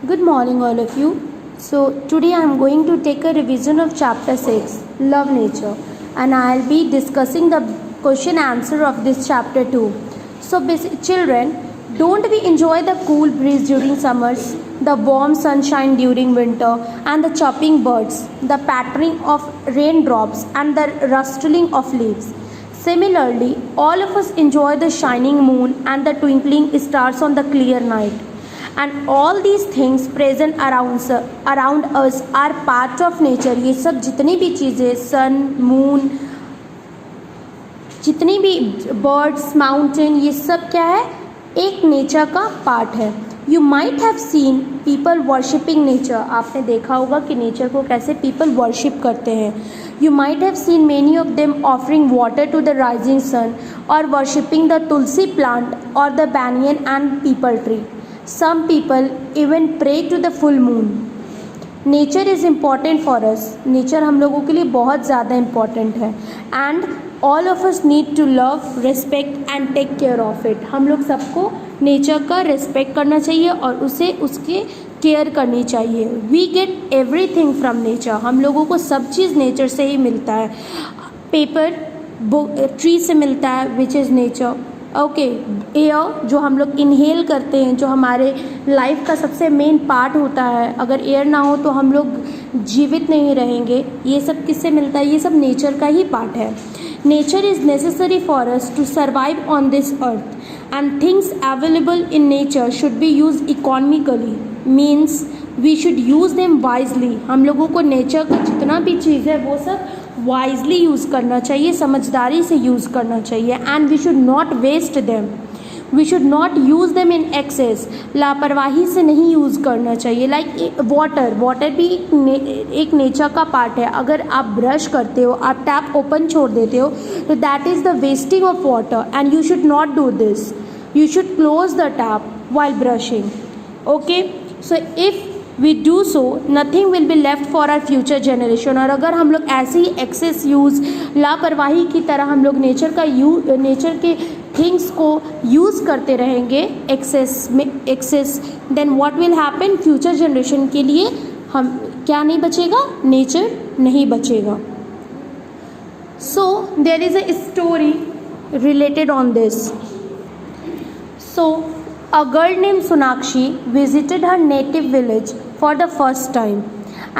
Good morning, all of you. So, today I am going to take a revision of chapter 6, Love Nature, and I'll be discussing the question answer of this chapter too. So, children, don't we enjoy the cool breeze during summers, the warm sunshine during winter, and the chirping birds, the pattering of raindrops, and the rustling of leaves? Similarly, all of us enjoy the shining moon and the twinkling stars on the clear night. And all these things present around us are part of nature. ये सब जितनी भी चीज़ें, सन, moon, जितनी भी birds, mountain, ये सब क्या है, एक नेचर का पार्ट है. You might have seen people worshipping nature. आपने देखा होगा कि नेचर को कैसे पीपल वर्शिप करते हैं. You might have seen many of them offering water to the rising sun और वर्शिपिंग द तुलसी प्लांट और the banyan and peepal tree. Some people even pray to the full moon. Nature is important for us. Nature हम लोगों के लिए बहुत ज़्यादा important है. And all of us need to love, respect and take care of it. हम लोग सबको नेचर का रिस्पेक्ट करना चाहिए और उसे उसके केयर करनी चाहिए. We get everything from nature. हम लोगों को सब चीज़ नेचर से ही मिलता है. पेपर ट्री से मिलता है, which is nature. Okay, air जो हम लोग इनहेल करते हैं, जो हमारे लाइफ का सबसे मेन पार्ट होता है. अगर एयर ना हो तो हम लोग जीवित नहीं रहेंगे. ये सब किससे मिलता है? ये सब नेचर का ही पार्ट है. Nature is necessary for us to survive on this earth and things available in nature should be use economically. Means we should use them wisely. हम लोगों को नेचर का जितना भी चीज़ है वो सब वाइजली यूज़ करना चाहिए, समझदारी से यूज़ करना चाहिए. And we should not waste them. We should not use them in excess. लापरवाही से नहीं यूज़ करना चाहिए. लाइक वाटर भी एक नेचर का पार्ट है. अगर आप ब्रश करते हो, आप टैप ओपन छोड़ देते हो, तो that is the wasting of water and you should not do this. You should close the tap while brushing. Okay, so if we do so nothing will be left for our future generation. और अगर हम लोग ऐसे ही access use, लापरवाही की तरह हम लोग नेचर के थिंग्स को यूज़ करते रहेंगे excess, then what will happen? Future generation के लिए हम क्या नहीं बचेगा? नेचर नहीं बचेगा. So there is a story related on this. So a girl named Sonakshi visited her native village for the first time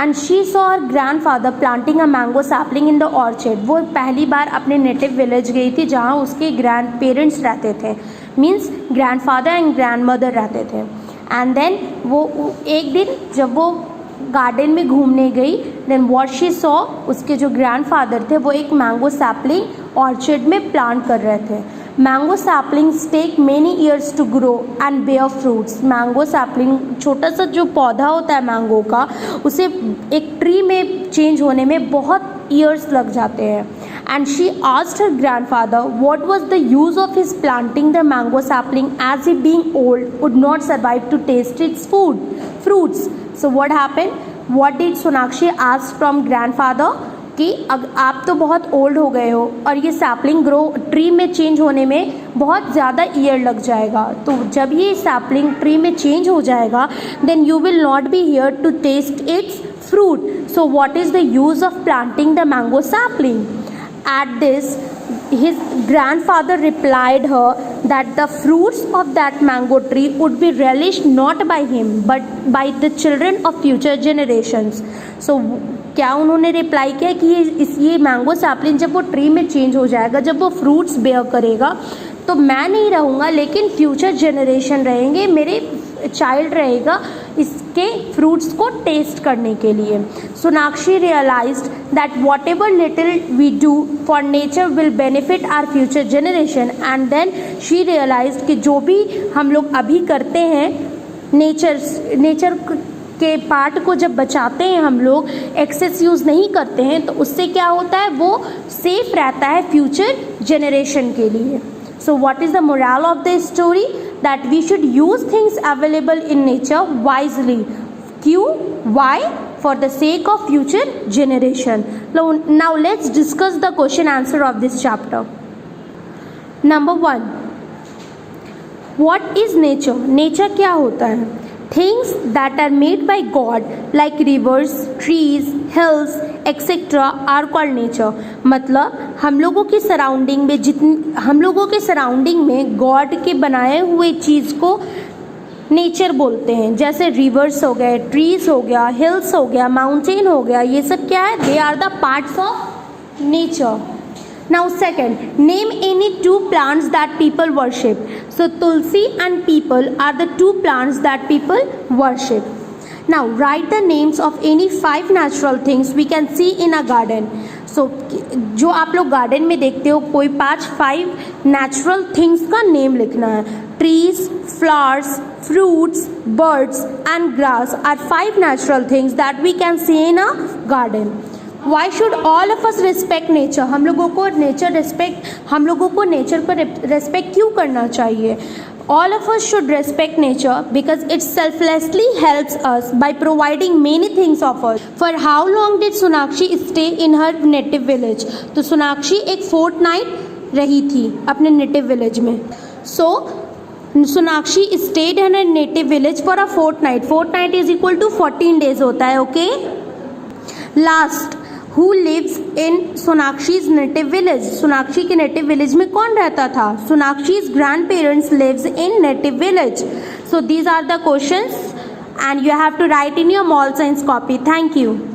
and she saw her grandfather planting a mango sapling in the orchard. वो पहली बार अपने native village गई थी जहाँ उसके grand parents रहते थे, means grandfather and grandmother रहते थे. एंड देन वो एक दिन जब वो गार्डन में घूमने गई, देन व्हाट शी सॉ, उसके जो ग्रैंडफादर थे वो एक मैंगो सैपलिंग ऑर्चर्ड में प्लांट कर रहे थे. Mango saplings take many years to grow and bear fruits. Mango sapling, छोटा सा जो पौधा होता है मैंगो का, उसे एक ट्री में चेंज होने में बहुत ईयर्स लग जाते हैं. And she asked her grandfather what was the use of his planting the mango sapling as he being old would not survive to taste its fruits. So what happened? What did Sonakshi ask from grandfather कि आप तो बहुत old हो गए हो और ये sapling grow tree में चेंज होने में बहुत ज़्यादा ईयर लग जाएगा. तो जब ये सैपलिंग ट्री में चेंज हो जाएगा, then you will not be here to taste its fruit. So what is the use of planting the mango sapling? At this, his grandfather replied her that the fruits of that mango tree would be relished not by him but by the children of future generations. So क्या उन्होंने reply किया कि ये mango sapling जब वो tree में change हो जाएगा, जब वो फ्रूट्स बेयर करेगा, तो मैं नहीं रहूँगा लेकिन फ्यूचर जनरेशन रहेंगे, मेरे चाइल्ड रहेगा इसके फ्रूट्स को टेस्ट करने के लिए. Sonakshi realised that whatever little we do for nature will benefit our future generation. And then she realised कि जो भी हम लोग अभी करते हैं, नेचर के पार्ट को जब बचाते हैं हम लोग, एक्सेस यूज़ नहीं करते हैं, तो उससे क्या होता है? वो सेफ रहता है फ्यूचर जनरेशन के लिए. सो what is the moral of the story? That we should use things available in nature wisely. क्यों? Why? For the sake of future generation. Now let's discuss the question answer of this chapter. Number 1. What is nature? Nature क्या होता है? Things that are made by God like rivers, trees, hills etcetera are called nature. मतलब हम लोगों की surrounding में God के बनाए हुए चीज़ को नेचर बोलते हैं। जैसे रिवर्स हो गए, ट्रीज हो गया, हिल्स हो गया, माउंटेन हो गया, ये सब क्या है? They are the parts of nature. Now second, name any two plants that people worship. So tulsi and peepal are the two plants that people worship. Now write the names of any 5 natural things we can see in a garden. So जो आप लोग garden में देखते हो, कोई 5 natural things का name लिखना है। Trees, flowers, fruits, birds and grass are 5 natural things that we can see in a garden. Why should all of us respect nature? हम लोगों को नेचर को रेस्पेक्ट क्यों करना चाहिए? All of us should respect nature because it selflessly helps us by providing many things of us. For how long did Sonakshi stay in her native village? तो सोनाक्षी एक fortnight रही थी अपने native village में. So Sonakshi stayed in her native village for a fortnight. Fortnight is equal to 14 days होता है, okay? Last, who lives in Sonakshi's native village? Sonakshi के native village में कौन रहता था? Sonakshi's grandparents lives in native village. So these are the questions and you have to write in your mall science copy. Thank you.